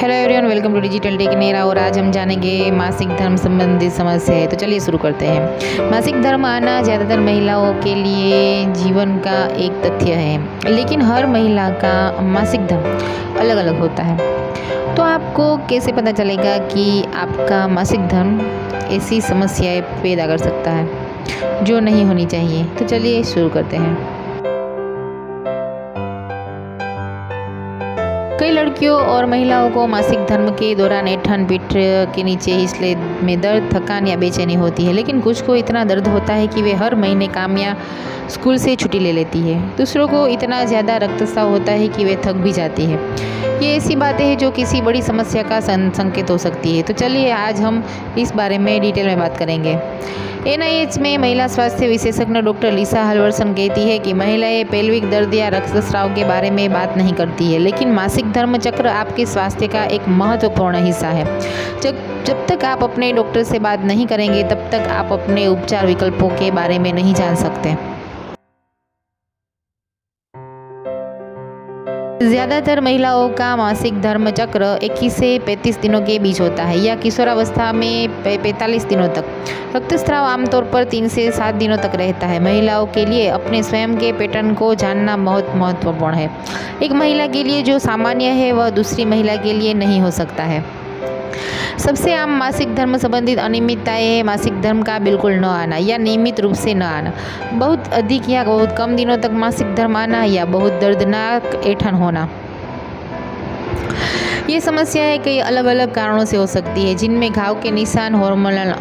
Hello everyone, welcome to digital tech नेरा। और आज हम जानेंगे मासिक धर्म संबंधित समस्या है। तो चलिए शुरू करते हैं। मासिक धर्म आना ज़्यादातर महिलाओं के लिए जीवन का एक तथ्य है, लेकिन हर महिला का मासिक धर्म अलग अलग होता है। तो आपको कैसे पता चलेगा कि आपका मासिक धर्म ऐसी समस्याएं पैदा कर सकता है जो नहीं होनी चाहिए। तो चलिए शुरू करते हैं। कई लड़कियों और महिलाओं को मासिक धर्म के दौरान ऐंठन, पीठ के नीचे हिस्से में दर्द, थकान या बेचैनी होती है। लेकिन कुछ को इतना दर्द होता है कि वे हर महीने काम या स्कूल से छुट्टी ले लेती है। दूसरों को इतना ज़्यादा रक्तस्राव होता है कि वे थक भी जाती है। ये ऐसी बातें हैं जो किसी बड़ी समस्या का संकेत हो सकती है। तो चलिए आज हम इस बारे में डिटेल में बात करेंगे। NIH में महिला स्वास्थ्य विशेषज्ञ डॉक्टर लिसा हल्वर्सन कहती है कि महिलाएं पेल्विक दर्द या रक्तस्राव के बारे में बात नहीं करती है, लेकिन मासिक धर्म चक्र आपके स्वास्थ्य का एक महत्वपूर्ण हिस्सा है। जब तक आप अपने डॉक्टर से बात नहीं करेंगे, तब तक आप अपने उपचार विकल्पों के बारे में नहीं जान सकते। ज़्यादातर महिलाओं का मासिक धर्म चक्र 21 से 35 दिनों के बीच होता है या किशोरावस्था में 45 दिनों तक। रक्तस्राव आमतौर पर 3 से 7 दिनों तक रहता है। महिलाओं के लिए अपने स्वयं के पैटर्न को जानना बहुत महत्वपूर्ण है। एक महिला के लिए जो सामान्य है वह दूसरी महिला के लिए नहीं हो सकता है। सबसे आम मासिक धर्म संबंधित अनियमितताएं हैं मासिक धर्म का बिल्कुल न आना या नियमित रूप से न आना, बहुत अधिक या बहुत कम दिनों तक मासिक धर्म आना या बहुत दर्दनाक ऐंठन होना। ये समस्याएं कई अलग अलग कारणों से हो सकती है, जिनमें घाव के निशान, हार्मोनल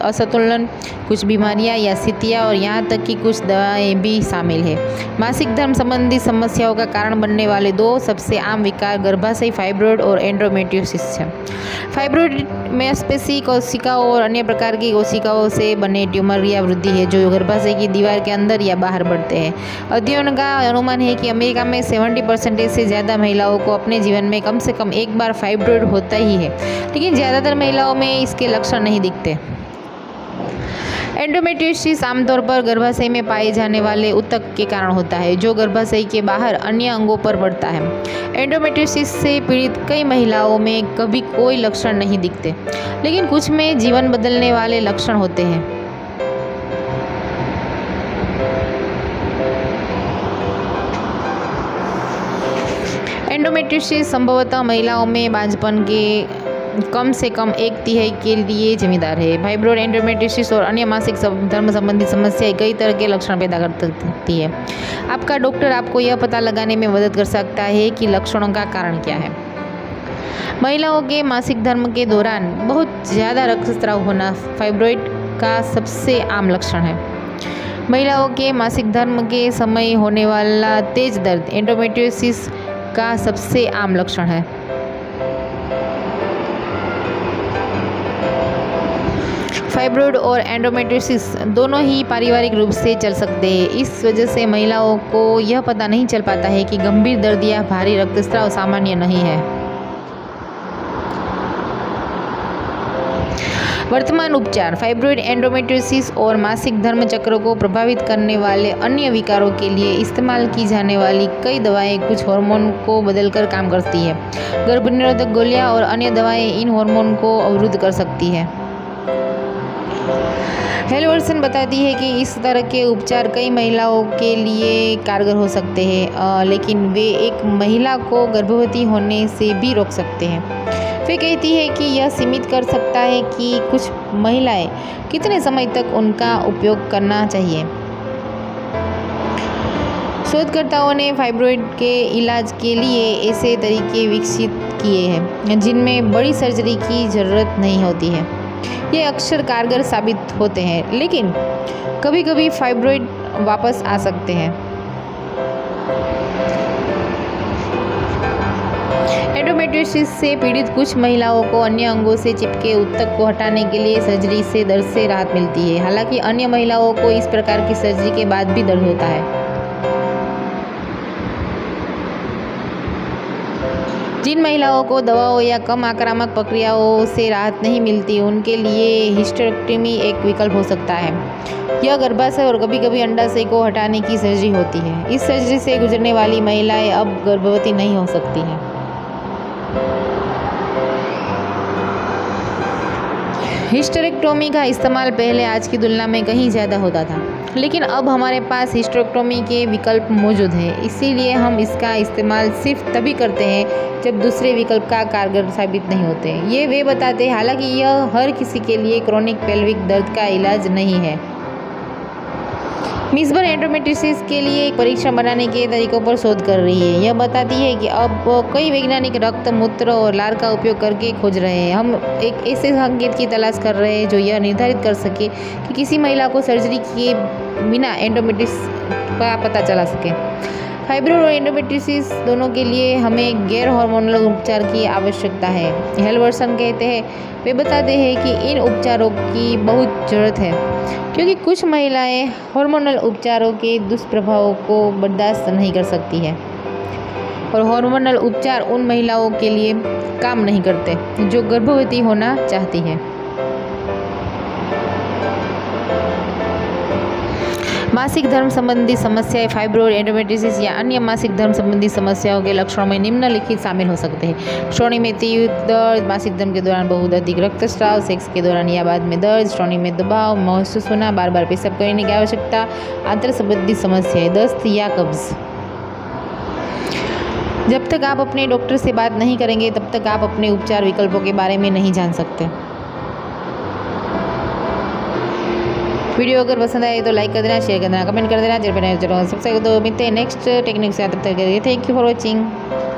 असंतुलन, कुछ बीमारियां या स्थितियां और यहाँ तक कि कुछ दवाएं भी शामिल है। मासिक धर्म संबंधी समस्याओं का कारण बनने वाले 2 सबसे आम विकार गर्भाशय फाइब्रॉइड और एंडोमेट्रियोसिस है। फाइब्रॉइड मांसपेशी कोशिकाओं और अन्य प्रकार की कोशिकाओं से बने ट्यूमर या वृद्धि है जो गर्भाशय की दीवार के अंदर या बाहर बढ़ते हैं। अध्ययन का अनुमान है कि अमेरिका में 70% से ज़्यादा महिलाओं को अपने जीवन में कम से कम एक बार फाइब्रॉइड होता ही है, लेकिन ज़्यादातर महिलाओं में इसके लक्षण नहीं दिखते। एंडोमेट्रियोसिस आमतौर पर गर्भाशय में पाए जाने वाले ऊतक के कारण होता है, जो गर्भाशय के बाहर अन्य अंगों पर बढ़ता है। एंडोमेट्रियोसिस से पीड़ित कई महिलाओं में कभी कोई लक्षण नहीं दिखते, लेकिन कुछ में जीवन बदलने वाले लक्षण होते हैं। एंडोमेट्रियोसिस संभवतः महिलाओं में बांझपन के कम से कम 1/3 के लिए जिम्मेदार है। फाइब्रॉइड, एंडोमेट्रियोसिस और अन्य मासिक धर्म संबंधी समस्याएं कई तरह के लक्षण पैदा कर सकती है। आपका डॉक्टर आपको यह पता लगाने में मदद कर सकता है कि लक्षणों का कारण क्या है। महिलाओं के मासिक धर्म के दौरान बहुत ज़्यादा रक्तस्राव होना फाइब्रॉइड का सबसे आम लक्षण है। महिलाओं के मासिक धर्म के समय होने वाला तेज दर्द एंडोमेट्रियोसिस का सबसे आम लक्षण है। फाइब्रॉइड और एंडोमेट्रियोसिस दोनों ही पारिवारिक रूप से चल सकते हैं। इस वजह से महिलाओं को यह पता नहीं चल पाता है कि गंभीर दर्द या भारी रक्तस्राव सामान्य नहीं है। वर्तमान उपचार। फाइब्रॉइड, एंडोमेट्रियोसिस और मासिक धर्म चक्र को प्रभावित करने वाले अन्य विकारों के लिए इस्तेमाल की जाने वाली कई दवाएं कुछ हार्मोन को बदलकर काम करती है। गर्भनिरोधक गोलियां और अन्य दवाएं इन हार्मोन को अवरुद्ध कर सकती है। हल्वर्सन बताती है कि इस तरह के उपचार कई महिलाओं के लिए कारगर हो सकते हैं, लेकिन वे एक महिला को गर्भवती होने से भी रोक सकते हैं। वे कहती है कि यह सीमित कर सकता है कि कुछ महिलाएं कितने समय तक उनका उपयोग करना चाहिए। शोधकर्ताओं ने फाइब्रॉइड के इलाज के लिए ऐसे तरीके विकसित किए हैं जिनमें बड़ी सर्जरी की ज़रूरत नहीं होती है। ये अक्सर कारगर साबित होते हैं, लेकिन कभी-कभी फाइब्रॉइड वापस आ सकते हैं। एंडोमेट्रियोसिस से पीड़ित कुछ महिलाओं को अन्य अंगों से चिपके ऊतक को हटाने के लिए सर्जरी से दर्द से राहत मिलती है। हालांकि अन्य महिलाओं को इस प्रकार की सर्जरी के बाद भी दर्द होता है। जिन महिलाओं को दवाओं या कम आक्रामक प्रक्रियाओं से राहत नहीं मिलती, उनके लिए हिस्टेरेक्टमी एक विकल्प हो सकता है। यह गर्भाशय और कभी-कभी अंडाशय को हटाने की सर्जरी होती है। इस सर्जरी से गुजरने वाली महिलाएं अब गर्भवती नहीं हो सकती हैं। हिस्टेरेक्टोमी का इस्तेमाल पहले आज की तुलना में कहीं ज़्यादा होता था, लेकिन अब हमारे पास हिस्टेरेक्टोमी के विकल्प मौजूद हैं। इसीलिए हम इसका इस्तेमाल सिर्फ तभी करते हैं जब दूसरे विकल्प का कारगर साबित नहीं होते। ये वे बताते हैं, हालांकि यह हर किसी के लिए क्रोनिक पेल्विक दर्द का इलाज नहीं है। मिसबर एंडोमेट्रियोसिस के लिए एक परीक्षण बनाने के तरीकों पर शोध कर रही है। यह बताती है कि अब कई वैज्ञानिक रक्त, मूत्र और लार का उपयोग करके खोज रहे हैं। हम एक ऐसे संकेत की तलाश कर रहे हैं जो यह निर्धारित कर सके कि किसी महिला को सर्जरी किए बिना एंडोमेट्रियोसिस का पता चला सके। फाइब्रोइड और एंडोमेट्रियोसिस दोनों के लिए हमें गैर हार्मोनल उपचार की आवश्यकता है। हेलवर्सन कहते हैं, वे बताते हैं कि इन उपचारों की बहुत ज़रूरत है क्योंकि कुछ महिलाएं हार्मोनल उपचारों के दुष्प्रभावों को बर्दाश्त नहीं कर सकती हैं और हार्मोनल उपचार उन महिलाओं के लिए काम नहीं करते जो गर्भवती होना चाहती हैं। मासिक धर्म संबंधी समस्याएं, फाइब्रोइड, एंडोमेट्रियोसिस या अन्य मासिक धर्म संबंधी समस्याओं के लक्षणों में निम्नलिखित शामिल हो सकते हैं: श्रोणि में तीव्र दर्द, मासिक धर्म के दौरान बहुत अधिक रक्तस्राव, सेक्स के दौरान या बाद में दर्द, श्रोणि में दबाव महसूस होना, बार बार पेशाब करने की आवश्यकता, आंत्र संबंधी समस्याएं, दस्त या कब्ज। जब तक आप अपने डॉक्टर से बात नहीं करेंगे तब तक आप अपने उपचार विकल्पों के बारे में नहीं जान सकते। वीडियो अगर पसंद आए तो लाइक कर देना, शेयर कर देना, कमेंट कर देना, जरूर सब्सक्राइब कर दो। मिलते हैं नेक्स्ट टेक्निक से, तब तक के लिए थैंक यू फॉर वॉचिंग।